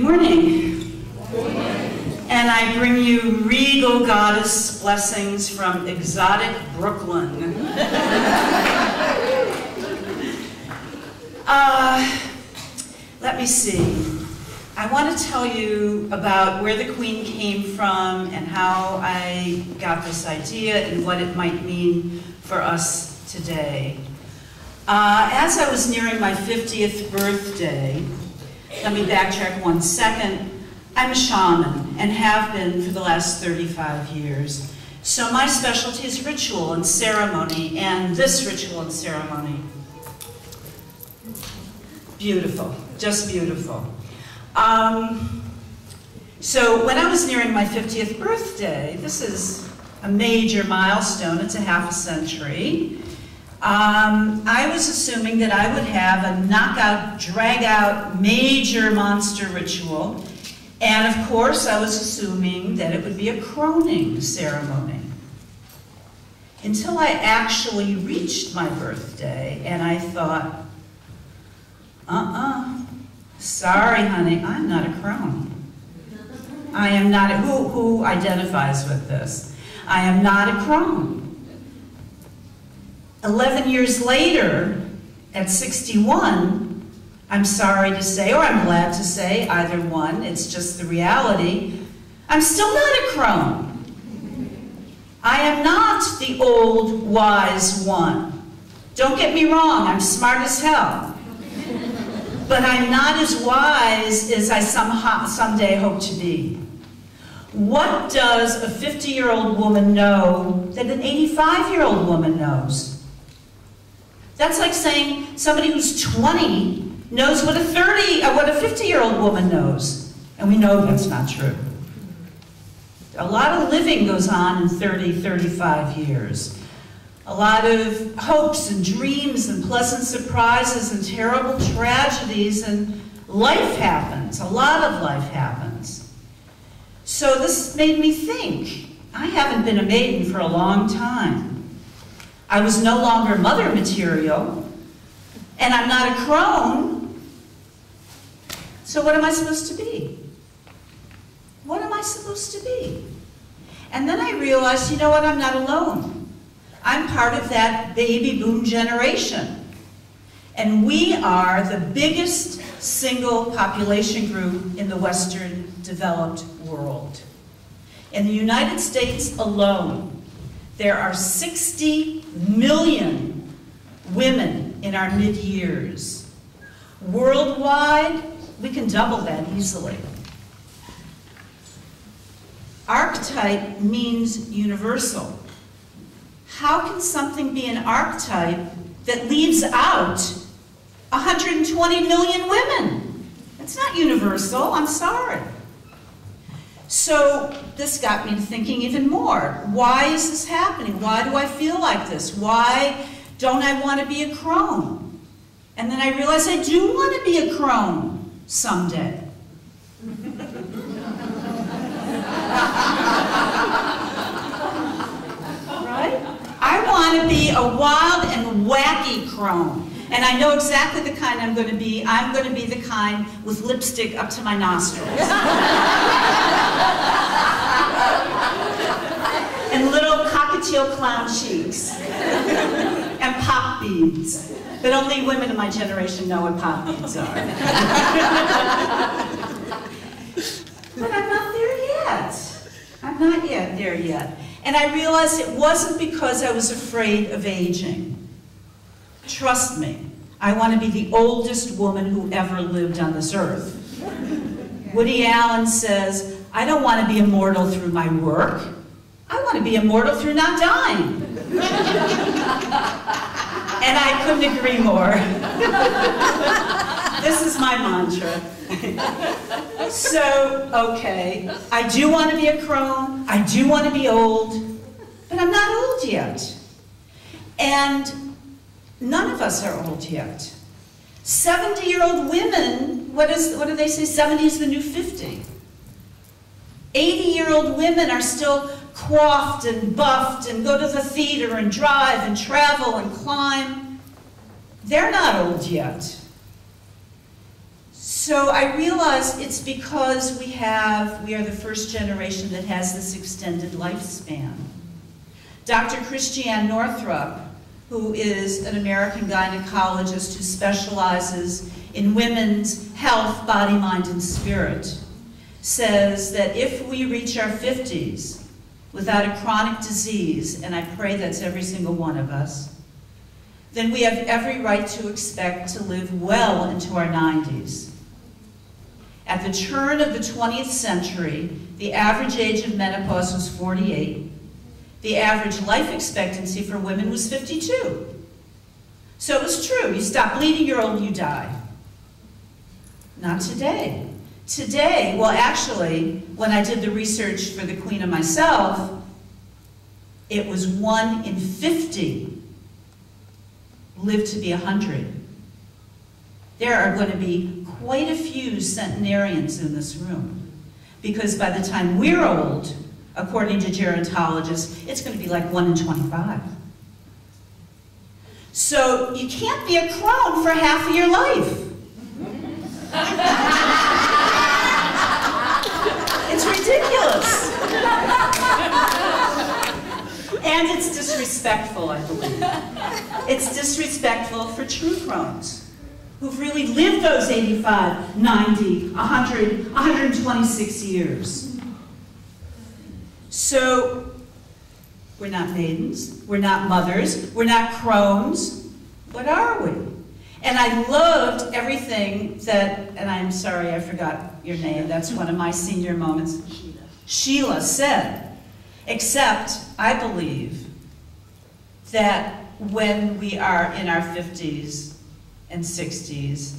morning. And I bring you regal goddess blessings from exotic Brooklyn. Let me see. I want to tell you about where the Queen came from and how I got this idea and what it might mean for us today. As I was nearing my 50th birthday, let me backtrack 1 second. I'm a shaman and have been for the last 35 years. So my specialty is ritual and ceremony, and this ritual and ceremony. Beautiful, just beautiful. So when I was nearing my 50th birthday, this is a major milestone, it's a half a century. I was assuming that I would have a knockout, drag-out, major monster ritual. And of course, I was assuming that it would be a croning ceremony. Until I actually reached my birthday, and I thought, sorry, honey, I'm not a crone. I am not, who identifies with this? I am not a crone. 11 years later, at 61, I'm sorry to say, or I'm glad to say, either one, it's just the reality, I'm still not a crone. I am not the old, wise one. Don't get me wrong, I'm smart as hell. But I'm not as wise as I someday hope to be. What does a 50-year-old woman know that an 85-year-old woman knows? That's like saying somebody who's 20 knows what a 50-year-old woman knows. And we know that's not true. A lot of living goes on in 30, 35 years. A lot of hopes and dreams and pleasant surprises and terrible tragedies, and life happens. A lot of life happens. So this made me think, I haven't been a maiden for a long time. I was no longer mother material, and I'm not a crone. So what am I supposed to be? What am I supposed to be? And then I realized, you know what, I'm not alone. I'm part of that baby boom generation. And we are the biggest single population group in the Western developed world. In the United States alone, there are 60 million women in our mid-years. Worldwide, we can double that easily. Archetype means universal. How can something be an archetype that leaves out 120 million women? It's not universal, I'm sorry. So this got me to thinking even more. Why is this happening? Why do I feel like this? Why don't I want to be a crone? And then I realized I do want to be a crone someday. Right? I want to be a wild and wacky crone. And I know exactly the kind I'm going to be. I'm going to be the kind with lipstick up to my nostrils. And little cockatiel clown cheeks. And pop beads. But only women in my generation know what pop beads are. But I'm not there yet. I'm not yet there yet. And I realized it wasn't because I was afraid of aging. Trust me, I want to be the oldest woman who ever lived on this earth. Woody Allen says, I don't want to be immortal through my work. I want to be immortal through not dying. And I couldn't agree more. This is my mantra. So, okay, I do want to be a crone, I do want to be old, but I'm not old yet. And none of us are old yet. 70-year-old women, what do they say? 70 is the new 50. 80-year-old women are still coiffed and buffed and go to the theater and drive and travel and climb. They're not old yet. So I realized it's because we are the first generation that has this extended lifespan. Dr. Christiane Northrup, who is an American gynecologist who specializes in women's health, body, mind, and spirit, says that if we reach our 50s without a chronic disease, and I pray that's every single one of us, then we have every right to expect to live well into our 90s. At the turn of the 20th century, the average age of menopause was 48. The average life expectancy for women was 52. So it was true. You stop bleeding, you're old, you die. Not today. Today, well actually, when I did the research for the Queen and myself, it was 1 in 50 lived to be 100. There are going to be quite a few centenarians in this room, because by the time we're old, according to gerontologists, it's going to be like 1 in 25. So you can't be a crone for half of your life. It's ridiculous. And it's disrespectful, I believe. It's disrespectful for true crones, who've really lived those 85, 90, 100, 126 years. So, we're not maidens, we're not mothers, we're not crones. What are we? And I loved everything that, and I'm sorry I forgot your name, that's one of my senior moments, Sheila said. Except, I believe that when we are in our 50s and 60s,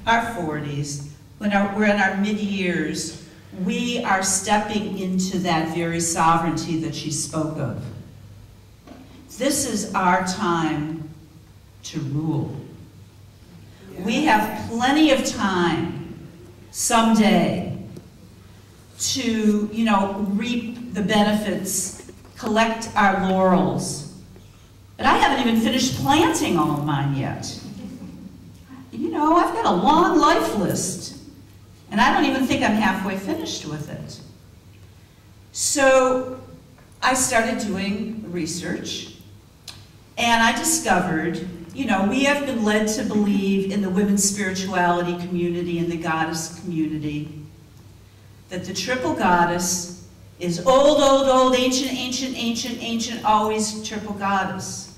our 40s, when we're in our mid-years, we are stepping into that very sovereignty that she spoke of. This is our time to rule. We have plenty of time someday to, reap the benefits, collect our laurels. But I haven't even finished planting all of mine yet. I've got a long life list, and I don't even think I'm halfway finished with it. So I started doing research, and I discovered, we have been led to believe in the women's spirituality community and the goddess community that the triple goddess is old, old, old, ancient, ancient, ancient, ancient, always triple goddess.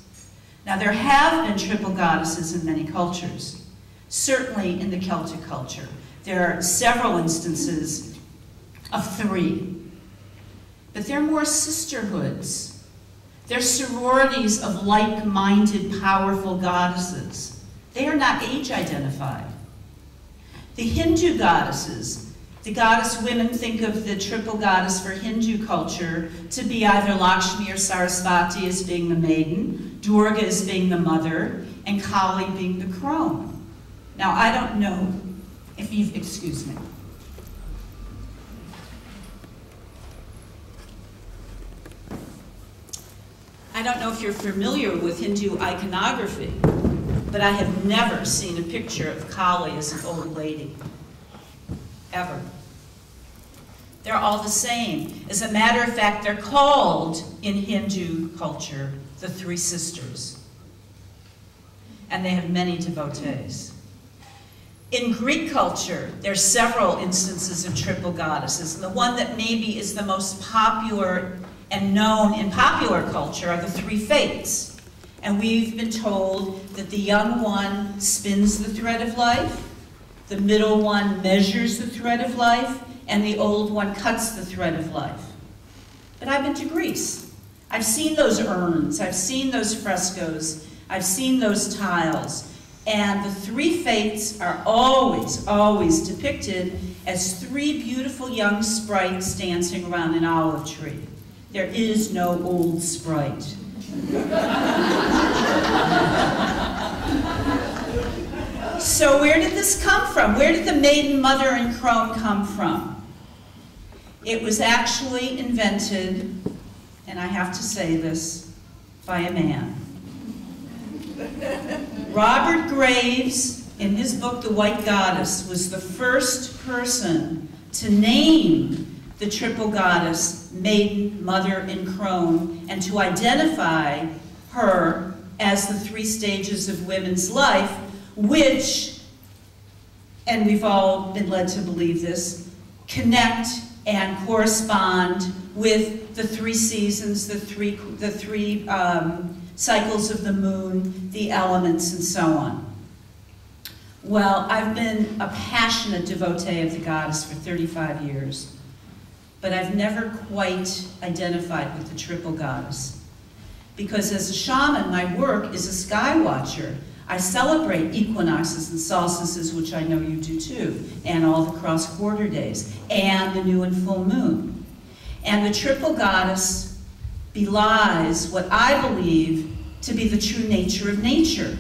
Now there have been triple goddesses in many cultures, certainly in the Celtic culture. There are several instances of 3, but they're more sisterhoods. They're sororities of like-minded, powerful goddesses. They are not age-identified. The Hindu goddesses, the goddess women think of the triple goddess for Hindu culture to be either Lakshmi or Sarasvati as being the maiden, Durga as being the mother, and Kali being the crone. Now, I don't know if you've, excuse me. I don't know if you're familiar with Hindu iconography, but I have never seen a picture of Kali as an old lady. Ever. They're all the same. As a matter of fact, they're called in Hindu culture the 3 sisters. And they have many devotees. In Greek culture, there's several instances of triple goddesses. And the one that maybe is the most popular and known in popular culture are the 3 fates. And we've been told that the young one spins the thread of life, the middle one measures the thread of life, and the old one cuts the thread of life. But I've been to Greece. I've seen those urns, I've seen those frescoes, I've seen those tiles, and the 3 fates are always, always depicted as 3 beautiful young sprites dancing around an olive tree. There is no old sprite. So where did this come from? Where did the maiden, mother, and crone come from? It was actually invented, and I have to say this, by a man. Robert Graves in his book, The White Goddess, was the first person to name the triple goddess, maiden, mother, and crone, and to identify her as the 3 stages of women's life, which, and we've all been led to believe this, connect and correspond with the 3 seasons, the three cycles of the moon, the elements, and so on. Well, I've been a passionate devotee of the goddess for 35 years, but I've never quite identified with the triple goddess. Because as a shaman, my work is a sky watcher. I celebrate equinoxes and solstices, which I know you do too, and all the cross-quarter days, and the new and full moon. And the triple goddess belies what I believe to be the true nature of nature.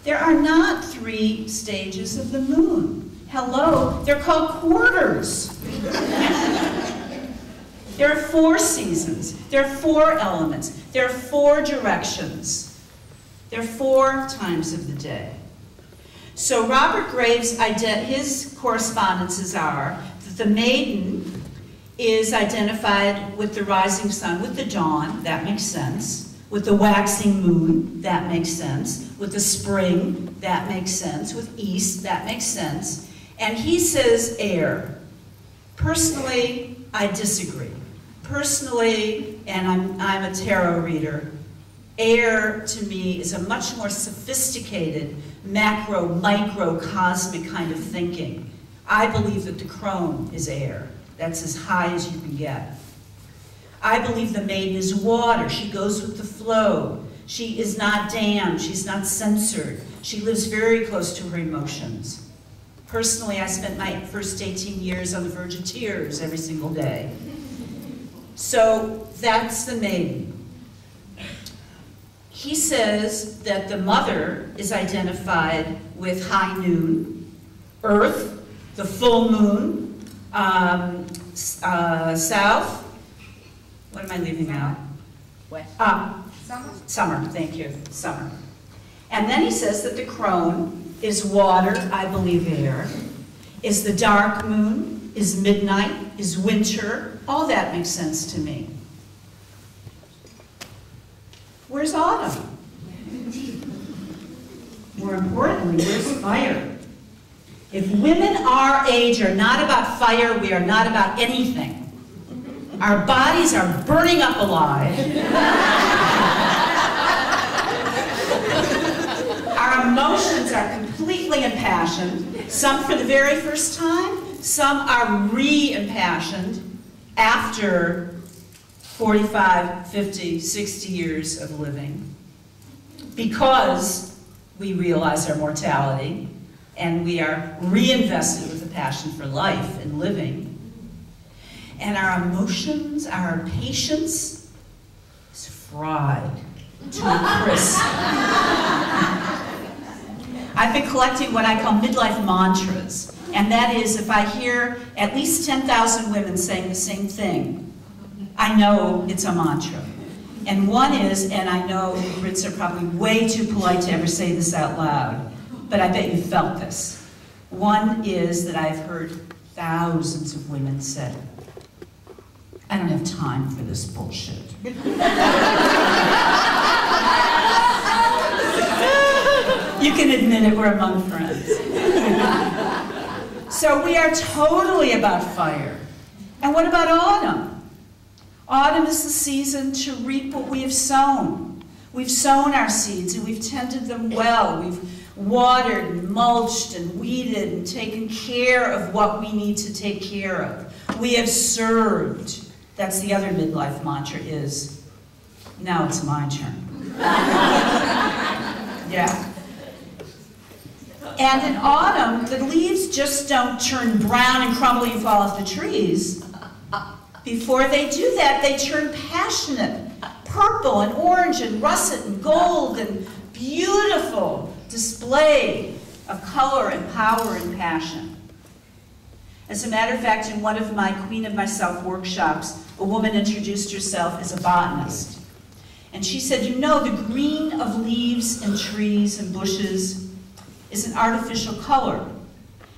There are not 3 stages of the moon. Hello, they're called quarters. There are 4 seasons. There are 4 elements. There are 4 directions. There are 4 times of the day. So Robert Graves, his correspondences are that the maiden is identified with the rising sun, with the dawn, that makes sense. With the waxing moon, that makes sense. With the spring, that makes sense. With east, that makes sense. And he says air. Personally, I disagree. Personally, and I'm a tarot reader, air to me is a much more sophisticated, macro, micro, cosmic kind of thinking. I believe that the crone is air. That's as high as you can get. I believe the maiden is water. She goes with the flow. She is not damned. She's not censored. She lives very close to her emotions. Personally, I spent my first 18 years on the verge of tears every single day. So that's the maiden. He says that the mother is identified with high noon, earth, the full moon, south. What am I leaving out? West. Summer. Summer, thank you, summer. And then he says that the crone is water, I believe air, is the dark moon, is midnight, is winter. All that makes sense to me. Where's autumn? More importantly, where's fire? If women our age are not about fire, we are not about anything. Our bodies are burning up alive. Our emotions are completely impassioned. Some for the very first time, some are re-impassioned after 45, 50, 60 years of living. Because we realize our mortality and we are reinvested with a passion for life and living. And our emotions, our patience is fried to a crisp. I've been collecting what I call midlife mantras. And that is, if I hear at least 10,000 women saying the same thing, I know it's a mantra. And one is, and I know the Brits are probably way too polite to ever say this out loud, but I bet you felt this. One is that I've heard thousands of women say, I don't have time for this bullshit. You can admit it, we're among friends. So we are totally about fire. And what about autumn? Autumn is the season to reap what we have sown. We've sown our seeds and we've tended them well. We've watered and mulched and weeded and taken care of what we need to take care of. We have served. That's the other midlife mantra is, now it's my turn. Yeah. And in autumn, the leaves just don't turn brown and crumble and fall off the trees. Before they do that, they turn passionate, purple and orange and russet and gold and beautiful display of color and power and passion. As a matter of fact, in one of my Queen of Myself workshops, a woman introduced herself as a botanist. And she said, you know, the green of leaves and trees and bushes is an artificial color.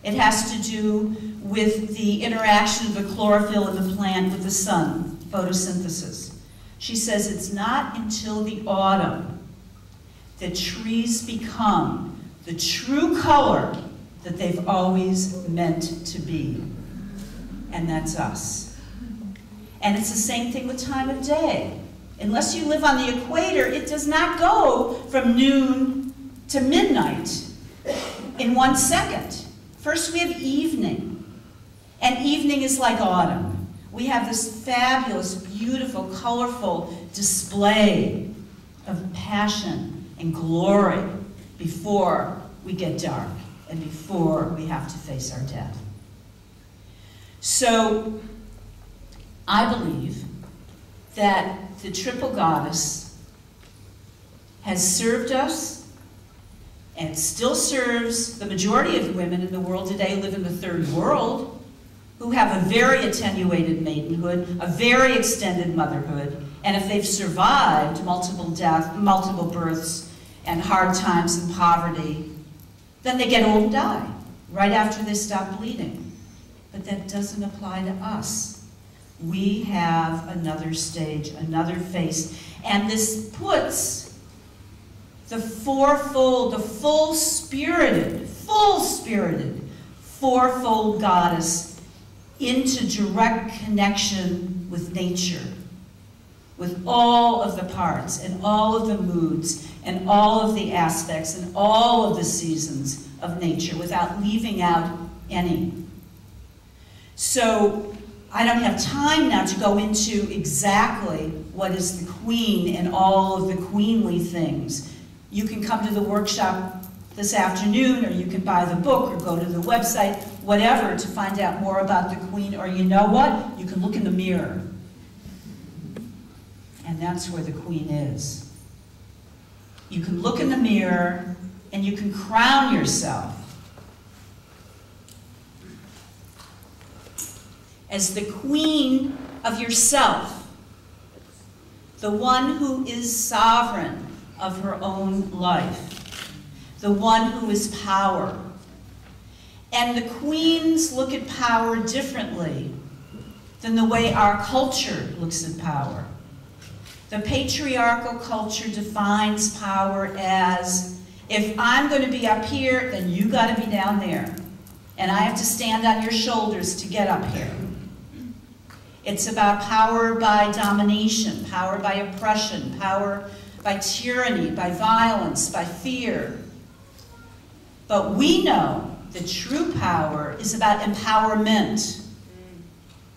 It has to do with the interaction of the chlorophyll in the plant with the sun, photosynthesis. She says it's not until the autumn that trees become the true color that they've always meant to be. And that's us. And it's the same thing with time of day. Unless you live on the equator, it does not go from noon to midnight in 1 second. First we have evening, and evening is like autumn. We have this fabulous, beautiful, colorful display of passion and glory before we get dark and before we have to face our death. So I believe that the triple goddess has served us and still serves the majority of women in the world today who live in the third world, who have a very attenuated maidenhood, a very extended motherhood, and if they've survived multiple deaths, multiple births, and hard times and poverty, then they get old and die right after they stop bleeding. But that doesn't apply to us. We have another stage, another face, and this puts the fourfold, the full-spirited, fourfold goddess into direct connection with nature, with all of the parts and all of the moods and all of the aspects and all of the seasons of nature without leaving out any. So I don't have time now to go into exactly what is the queen and all of the queenly things. You can come to the workshop this afternoon, or you can buy the book or go to the website, whatever, to find out more about the queen. Or you know what? You can look in the mirror. And that's where the queen is. You can look in the mirror and you can crown yourself as the queen of yourself, the one who is sovereign of her own life, the one who is power. And the queens look at power differently than the way our culture looks at power. The patriarchal culture defines power as, if I'm going to be up here, then you got to be down there. And I have to stand on your shoulders to get up here. It's about power by domination, power by oppression, power by tyranny, by violence, by fear. But we know that true power is about empowerment,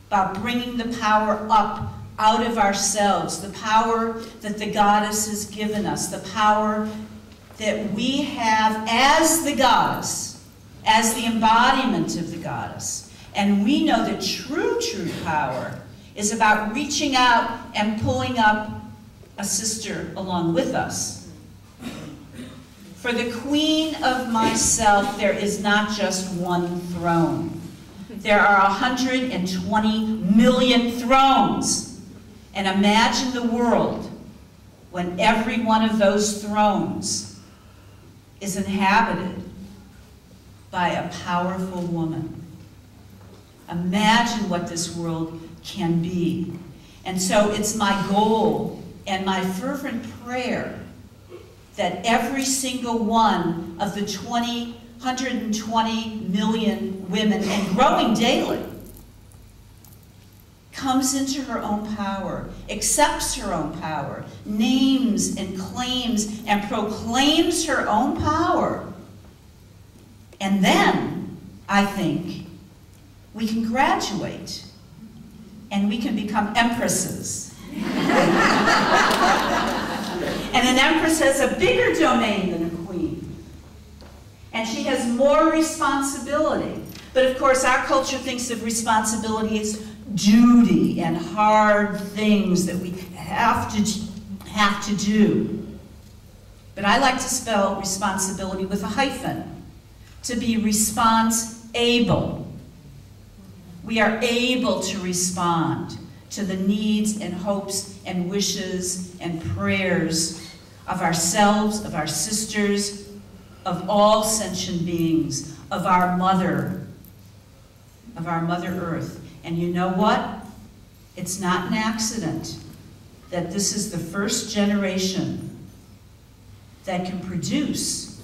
about bringing the power up out of ourselves, the power that the goddess has given us, the power that we have as the goddess, as the embodiment of the goddess. And we know that true power is about reaching out and pulling up a sister along with us. For the queen of myself, there is not just one throne. There are 120 million thrones. And imagine the world when every one of those thrones is inhabited by a powerful woman. Imagine what this world can be. And so it's my goal and my fervent prayer that every single one of the 120 million women, and growing daily, comes into her own power, accepts her own power, names and claims and proclaims her own power. And then, I think, we can graduate and we can become empresses. And an empress has a bigger domain than a queen. And she has more responsibility. But of course, our culture thinks of responsibility as duty and hard things that we have to do. But I like to spell responsibility with a hyphen, to be response-able. We are able to respond to the needs and hopes and wishes and prayers of ourselves, of our sisters, of all sentient beings, of our Mother Earth. And you know what? It's not an accident that this is the first generation that can produce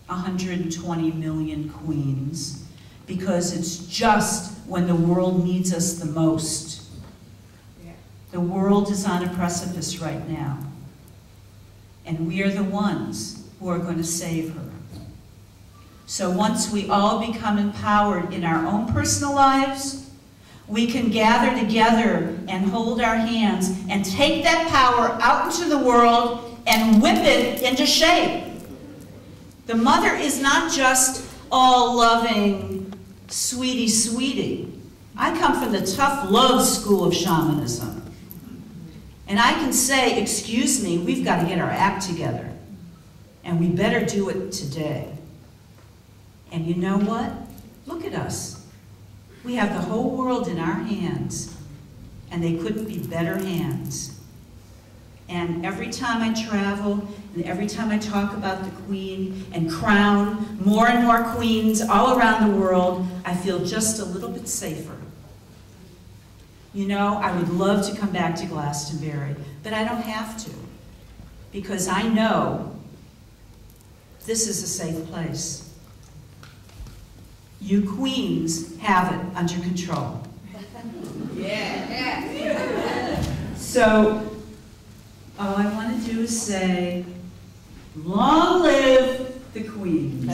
120 million queens, because it's just when the world needs us the most. The world is on a precipice right now, and we are the ones who are going to save her. So once we all become empowered in our own personal lives, we can gather together and hold our hands and take that power out into the world and whip it into shape. The mother is not just all loving, sweetie, sweetie. I come from the tough love school of shamanism. And I can say, excuse me, we've got to get our act together. And we better do it today. And you know what? Look at us. We have the whole world in our hands, and they couldn't be better hands. And every time I travel, and every time I talk about the Queen and crown more and more queens all around the world, I feel just a little bit safer. You know, I would love to come back to Glastonbury, but I don't have to, because I know this is a safe place. You queens have it under control. Yeah. So, all I want to do is say, long live the queens.